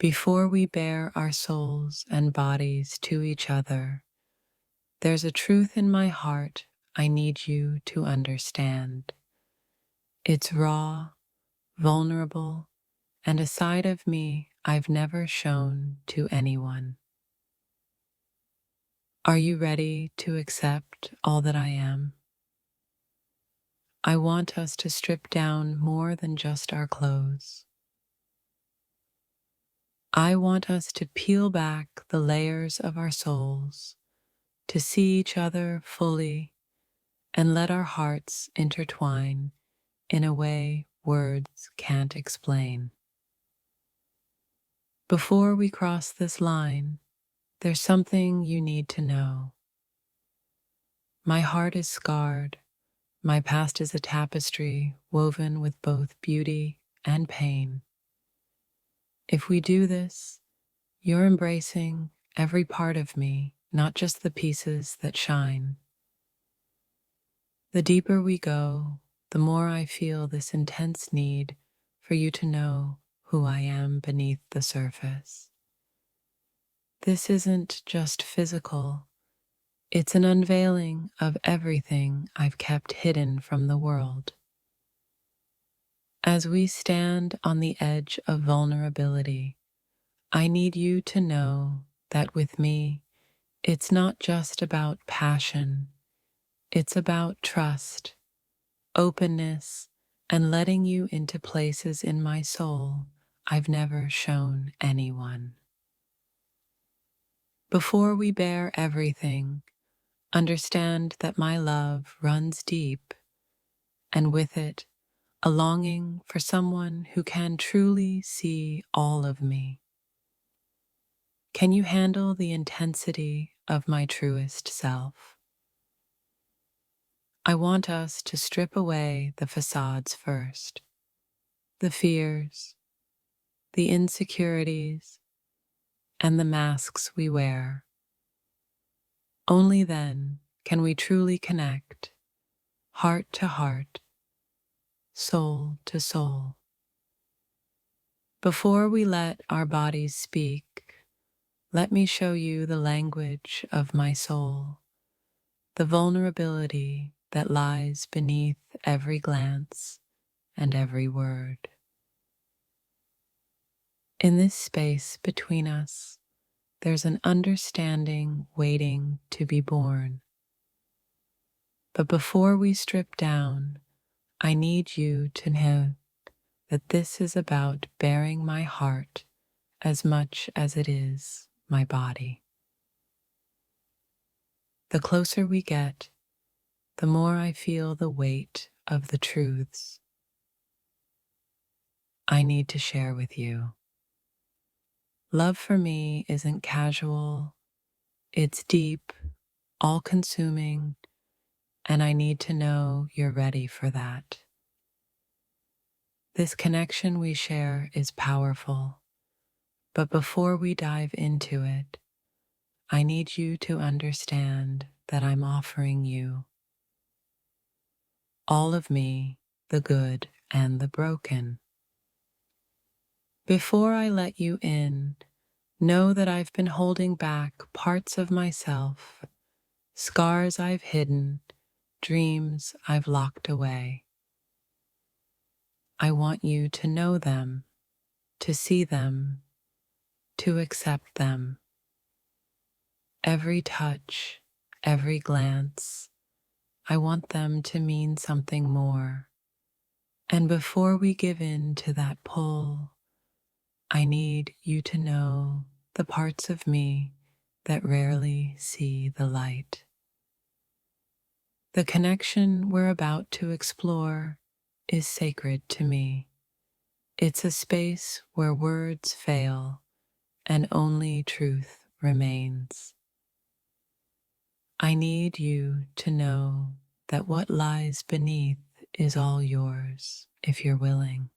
Before we bare our souls and bodies to each other, there's a truth in my heart I need you to understand. It's raw, vulnerable, and a side of me I've never shown to anyone. Are you ready to accept all that I am? I want us to strip down more than just our clothes. I want us to peel back the layers of our souls, to see each other fully and let our hearts intertwine in a way words can't explain. Before we cross this line, there's something you need to know. My heart is scarred. My past is a tapestry woven with both beauty and pain. If we do this, you're embracing every part of me, not just the pieces that shine. The deeper we go, the more I feel this intense need for you to know who I am beneath the surface. This isn't just physical, it's an unveiling of everything I've kept hidden from the world. As we stand on the edge of vulnerability, I need you to know that with me, it's not just about passion, it's about trust, openness, and letting you into places in my soul I've never shown anyone. Before we bear everything, understand that my love runs deep, and with it, a longing for someone who can truly see all of me. Can you handle the intensity of my truest self? I want us to strip away the facades first, the fears, the insecurities, and the masks we wear. Only then can we truly connect, heart to heart, soul to soul. Before we let our bodies speak, let me show you the language of my soul, the vulnerability that lies beneath every glance and every word. In this space between us, there's an understanding waiting to be born. But before we strip down, I need you to know that this is about bearing my heart as much as it is my body. The closer we get, the more I feel the weight of the truths I need to share with you. Love for me isn't casual, it's deep, all-consuming, and I need to know you're ready for that. This connection we share is powerful, but before we dive into it, I need you to understand that I'm offering you all of me, the good and the broken. Before I let you in, know that I've been holding back parts of myself, scars I've hidden, dreams I've locked away. I want you to know them, to see them, to accept them. Every touch, every glance, I want them to mean something more. And before we give in to that pull, I need you to know the parts of me that rarely see the light. The connection we're about to explore is sacred to me. It's a space where words fail and only truth remains. I need you to know that what lies beneath is all yours if you're willing.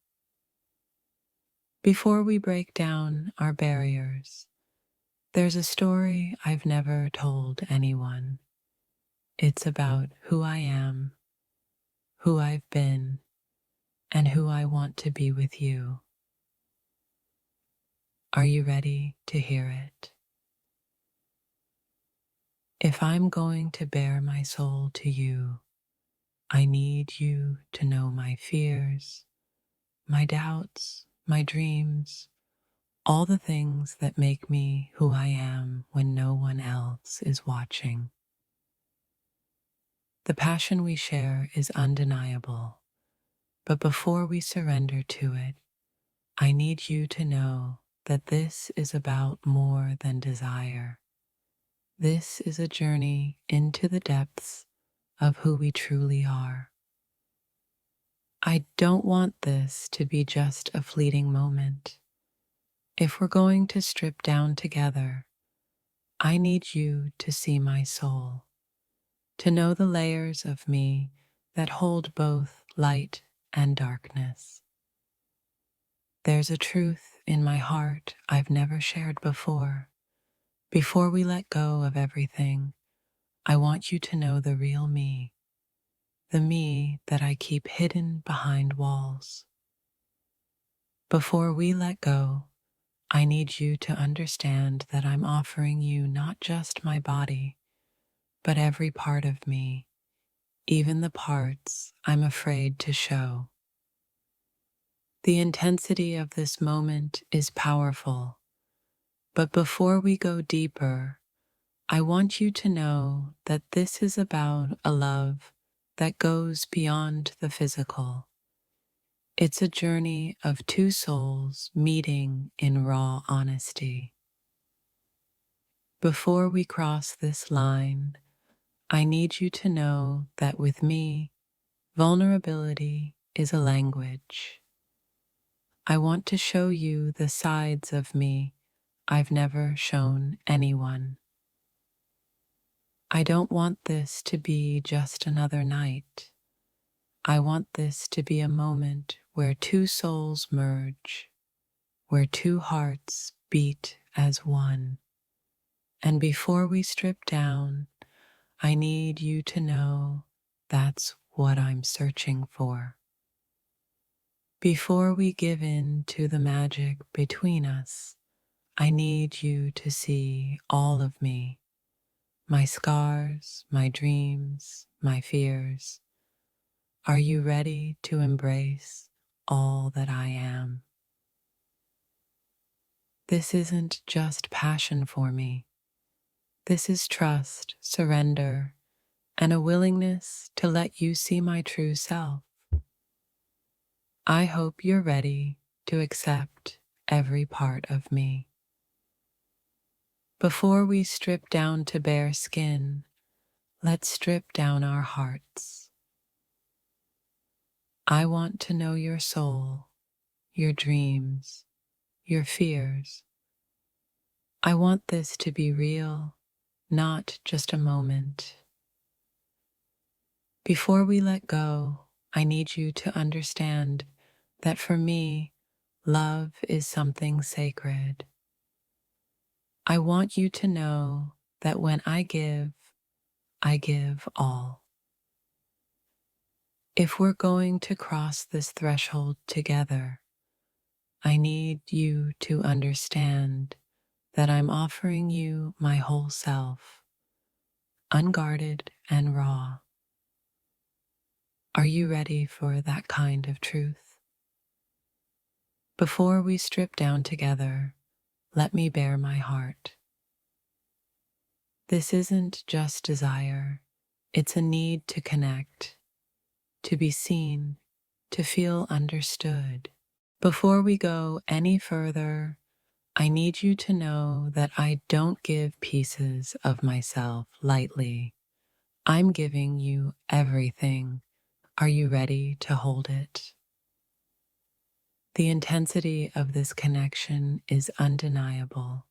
Before we break down our barriers, there's a story I've never told anyone. It's about who I am, who I've been, and who I want to be with you. Are you ready to hear it? If I'm going to bare my soul to you, I need you to know my fears, my doubts, my dreams, all the things that make me who I am when no one else is watching. The passion we share is undeniable, but before we surrender to it, I need you to know that this is about more than desire. This is a journey into the depths of who we truly are. I don't want this to be just a fleeting moment. If we're going to strip down together, I need you to see my soul, to know the layers of me that hold both light and darkness. There's a truth in my heart I've never shared before. Before we let go of everything, I want you to know the real me, the me that I keep hidden behind walls. Before we let go, I need you to understand that I'm offering you not just my body, but every part of me, even the parts I'm afraid to show. The intensity of this moment is powerful, but before we go deeper, I want you to know that this is about a love that goes beyond the physical. It's a journey of two souls meeting in raw honesty. Before we cross this line, I need you to know that with me, vulnerability is a language. I want to show you the sides of me I've never shown anyone. I don't want this to be just another night. I want this to be a moment where two souls merge, where two hearts beat as one. And before we strip down, I need you to know that's what I'm searching for. Before we give in to the magic between us, I need you to see all of me, my scars, my dreams, my fears. Are you ready to embrace all that I am? This isn't just passion for me. This is trust, surrender, and a willingness to let you see my true self. I hope you're ready to accept every part of me. Before we strip down to bare skin, let's strip down our hearts. I want to know your soul, your dreams, your fears. I want this to be real, not just a moment. Before we let go, I need you to understand that for me, love is something sacred. I want you to know that when I give all. If we're going to cross this threshold together, I need you to understand that I'm offering you my whole self, unguarded and raw. Are you ready for that kind of truth? Before we strip down together, let me bare my heart. This isn't just desire, it's a need to connect, to be seen, to feel understood. Before we go any further, I need you to know that I don't give pieces of myself lightly. I'm giving you everything. Are you ready to hold it? The intensity of this connection is undeniable.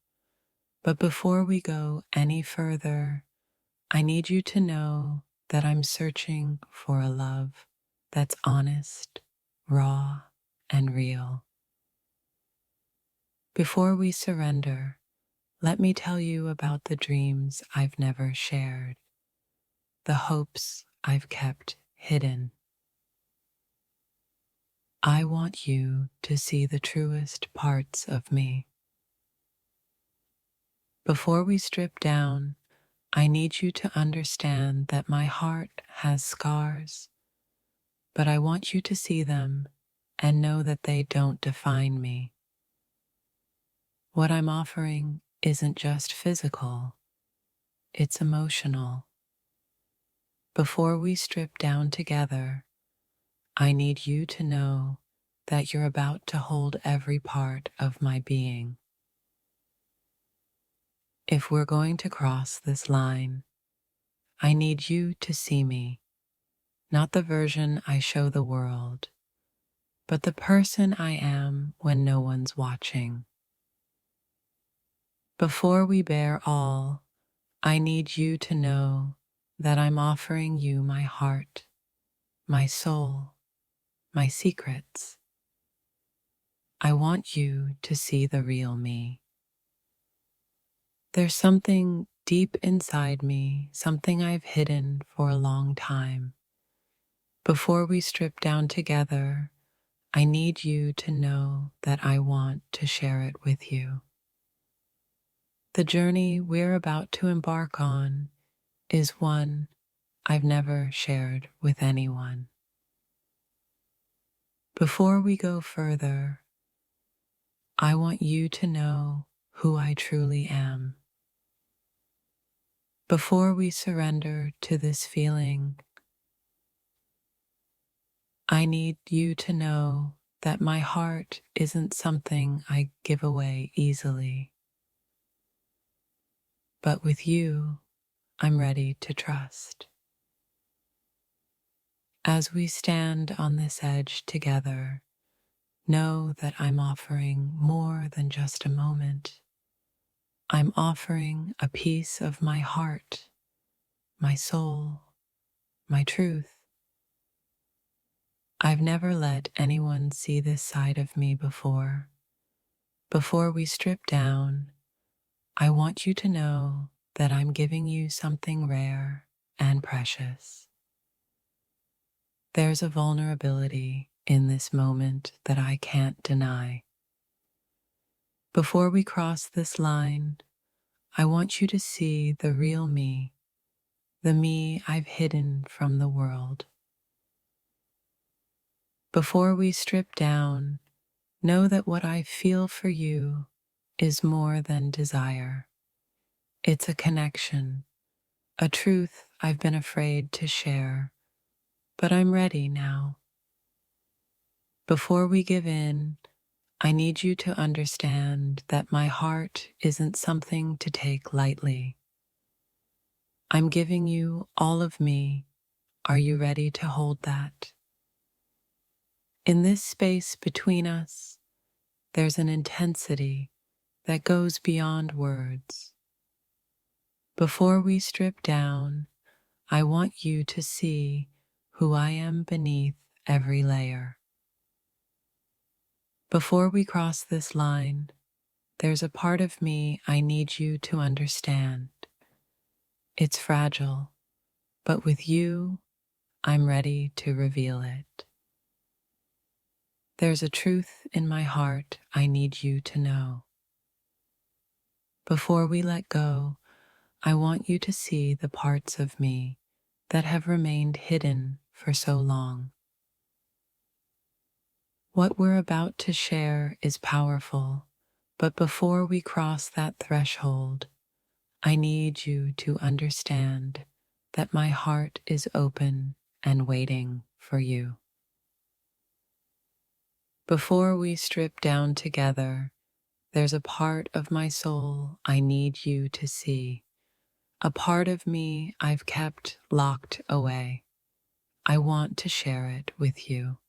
But before we go any further, I need you to know that I'm searching for a love that's honest, raw, and real. Before we surrender, let me tell you about the dreams I've never shared, the hopes I've kept hidden. I want you to see the truest parts of me, Before we strip down, I need you to understand that my heart has scars, but I want you to see them and know that they don't define me. What I'm offering isn't just physical, it's emotional. Before we strip down together, I need you to know that you're about to hold every part of my being. If we're going to cross this line, I need you to see me, not the version I show the world, but the person I am when no one's watching. Before we bear all, I need you to know that I'm offering you my heart, my soul, my secrets. I want you to see the real me. There's something deep inside me, something I've hidden for a long time. Before we strip down together, I need you to know that I want to share it with you. The journey we're about to embark on is one I've never shared with anyone. Before we go further, I want you to know who I truly am. Before we surrender to this feeling, I need you to know that my heart isn't something I give away easily. But with you, I'm ready to trust. As we stand on this edge together, know that I'm offering more than just a moment. I'm offering a piece of my heart, my soul, my truth. I've never let anyone see this side of me before. Before we strip down, I want you to know that I'm giving you something rare and precious. There's a vulnerability in this moment that I can't deny. Before we cross this line, I want you to see the real me, the me I've hidden from the world. Before we strip down, know that what I feel for you is more than desire. It's a connection, a truth I've been afraid to share, but I'm ready now. Before we give in, I need you to understand that my heart isn't something to take lightly. I'm giving you all of me. Are you ready to hold that? In this space between us, there's an intensity that goes beyond words. Before we strip down, I want you to see who I am beneath every layer. Before we cross this line, there's a part of me I need you to understand. It's fragile, but with you, I'm ready to reveal it. There's a truth in my heart I need you to know. Before we let go, I want you to see the parts of me that have remained hidden for so long. What we're about to share is powerful, but before we cross that threshold, I need you to understand that my heart is open and waiting for you. Before we strip down together, there's a part of my soul I need you to see, a part of me I've kept locked away. I want to share it with you.